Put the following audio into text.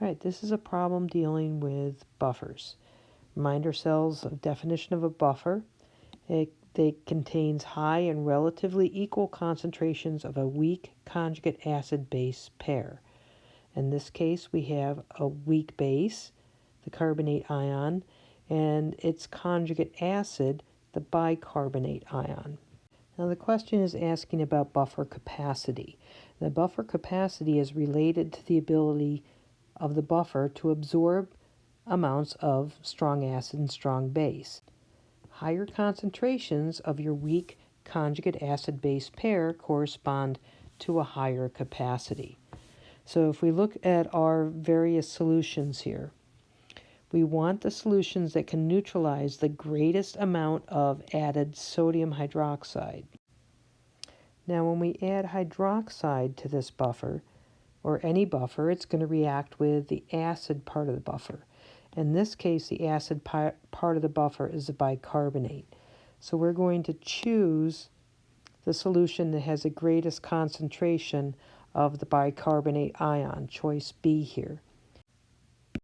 All right, this is a problem dealing with buffers. Remind ourselves of definition of a buffer. They contains high and relatively equal concentrations of a weak conjugate acid-base pair. In this case, we have a weak base, the carbonate ion, and its conjugate acid, the bicarbonate ion. Now the question is asking about buffer capacity. The buffer capacity is related to the ability of the buffer to absorb amounts of strong acid and strong base. Higher concentrations of your weak conjugate acid-base pair correspond to a higher capacity. So if we look at our various solutions here, we want the solutions that can neutralize the greatest amount of added sodium hydroxide. Now when we add hydroxide to this buffer, or any buffer, it's going to react with the acid part of the buffer. In this case, the acid part of the buffer is the bicarbonate. So we're going to choose the solution that has the greatest concentration of the bicarbonate ion, choice B here.